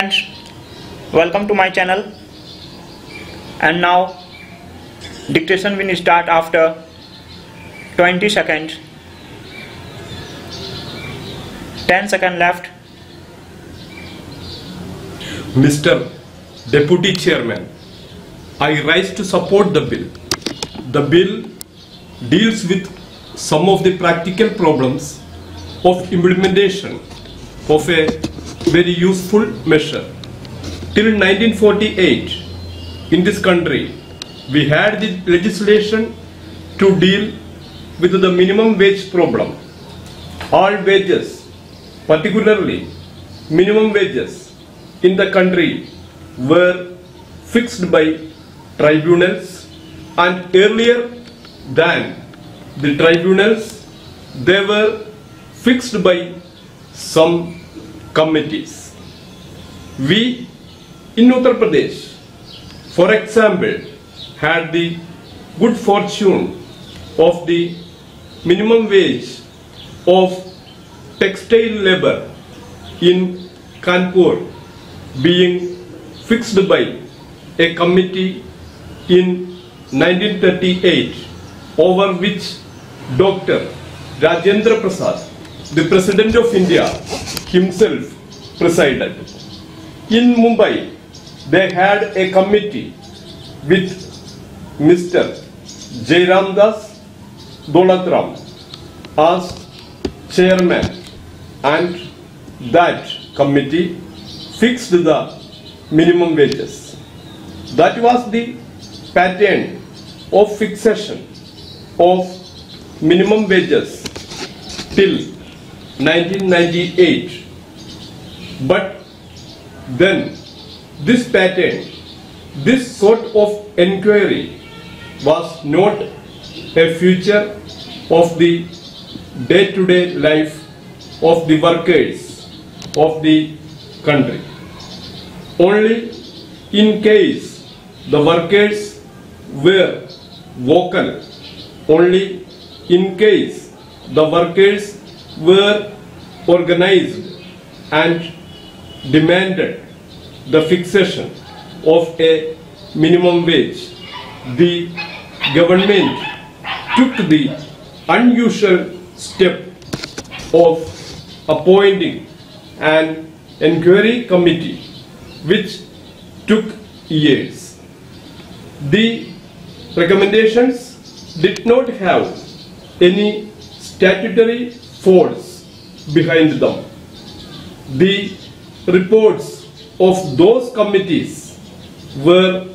Friends, welcome to my channel. And now dictation will start after 20 seconds. 10 seconds left. Mr. Deputy Chairman, I rise to support the bill. The bill deals with some of the practical problems of implementation of a very useful measure. Till 1948, in this country, we had the legislation to deal with the minimum wage problem. All wages, particularly minimum wages in the country, were fixed by tribunals, and earlier than the tribunals, they were fixed by some committees. We in Uttar Pradesh, for example, had the good fortune of the minimum wage of textile labor in Kanpur being fixed by a committee in 1938, over which Dr. Rajendra Prasad, the President of India, himself presided. In Mumbai, they had a committee with Mr. Jairamdas Daulatram as chairman, and that committee fixed the minimum wages. That was the pattern of fixation of minimum wages till 1998. But then this pattern, this sort of inquiry was not a feature of the day-to-day life of the workers of the country. Only in case the workers were vocal, only in case the workers were organized and demanded the fixation of a minimum wage, the government took the unusual step of appointing an inquiry committee, which took years. The recommendations did not have any statutory force behind them. The reports of those committees were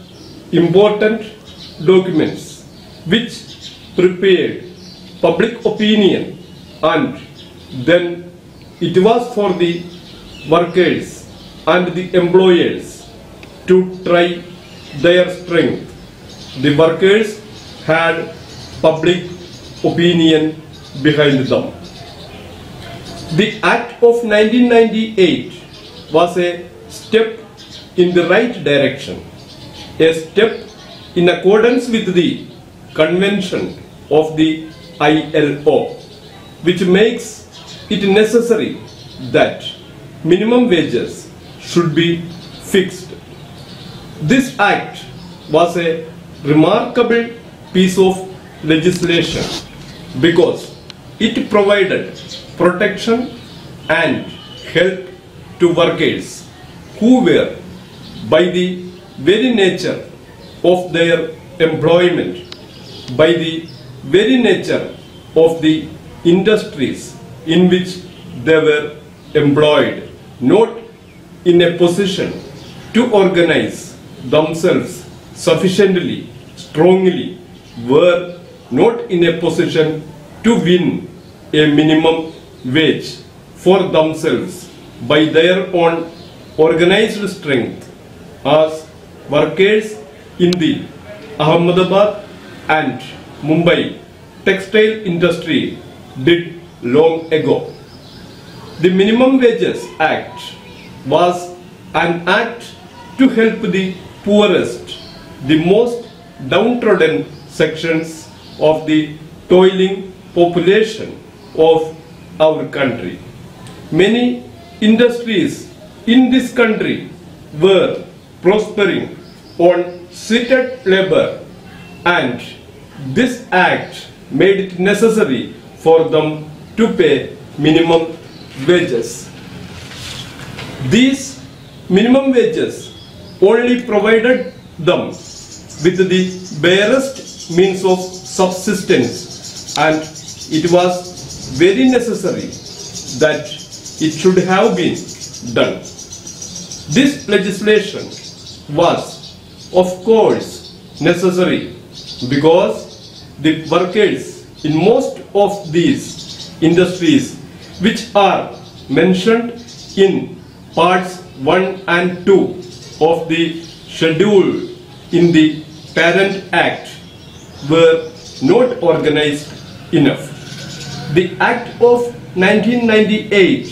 important documents which prepared public opinion, and then it was for the workers and the employers to try their strength. The workers had public opinion behind them. The Act of 1998 was a step in the right direction, a step in accordance with the convention of the ILO, which makes it necessary that minimum wages should be fixed. This act was a remarkable piece of legislation because it provided protection and help to workers who were, by the very nature of their employment, by the very nature of the industries in which they were employed, not in a position to organize themselves sufficiently, strongly, were not in a position to win a minimum wage for themselves by their own organized strength, as workers in the Ahmedabad and Mumbai textile industry did long ago. The Minimum Wages Act was an act to help the poorest, the most downtrodden sections of the toiling population of our country. Many industries in this country were prospering on seated labor, and this act made it necessary for them to pay minimum wages. These minimum wages only provided them with the barest means of subsistence, and it was very necessary that it should have been done. This legislation was, of course, necessary because the workers in most of these industries, which are mentioned in parts 1 and 2 of the schedule in the Parent Act, were not organized enough. The Act of 1998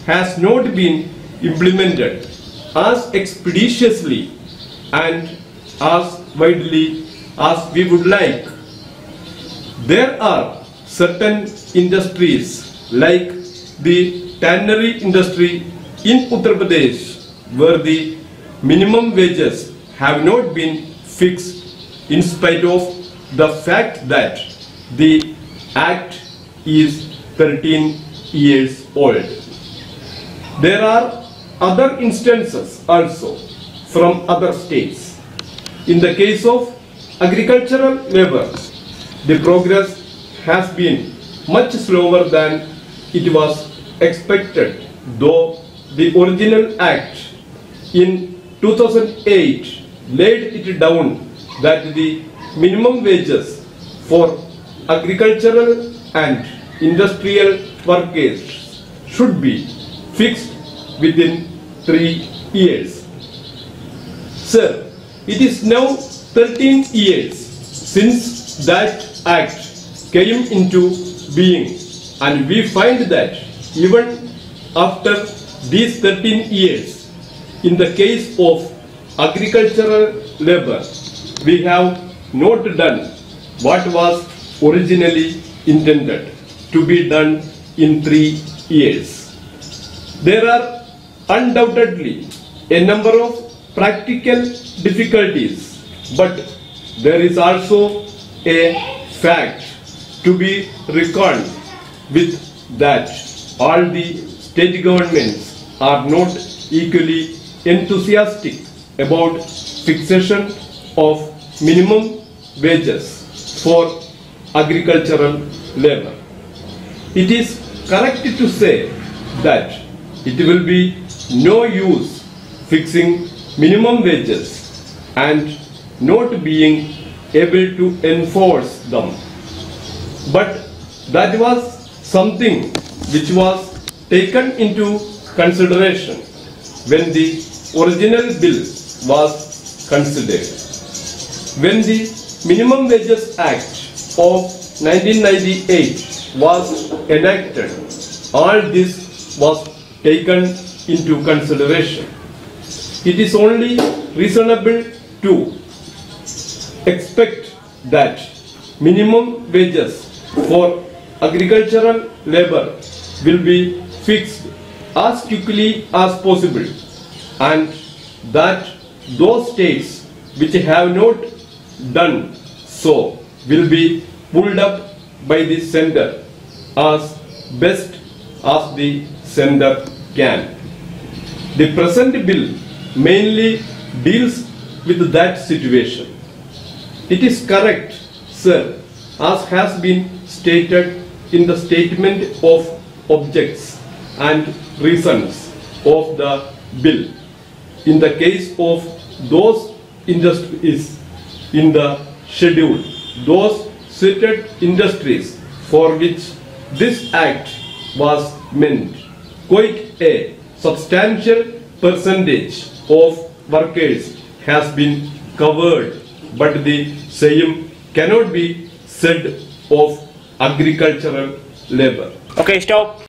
has not been implemented as expeditiously and as widely as we would like. There are certain industries like the Tannery industry in Uttar Pradesh where the minimum wages have not been fixed in spite of the fact that the Act is 13 years old. There are other instances also from other states. In the case of agricultural labor, the progress has been much slower than it was expected, though the original Act in 2008 laid it down that the minimum wages for agricultural and industrial workers should be fixed within 3 years. Sir, it is now 13 years since that Act came into being, and we find that even after these 13 years, in the case of agricultural labor, we have not done what was originally intended to be done in 3 years. There are undoubtedly a number of practical difficulties, but there is also a fact to be reckoned with, that all the state governments are not equally enthusiastic about fixation of minimum wages for agricultural labor. It is correct to say that it will be no use fixing minimum wages and not being able to enforce them. But that was something which was taken into consideration when the original bill was considered. When the Minimum Wages Act of 1998 was enacted, all this was taken into consideration. It is only reasonable to expect that minimum wages for agricultural labor will be fixed as quickly as possible, and that those states which have not done so will be pulled up by the sender as best as the sender can. The present bill mainly deals with that situation. It is correct, sir, as has been stated in the statement of objects and reasons of the bill. In the case of those industries in the schedule, those cited industries for which this act was meant, quite a substantial percentage of workers has been covered, but the same cannot be said of agricultural labor. Okay, stop.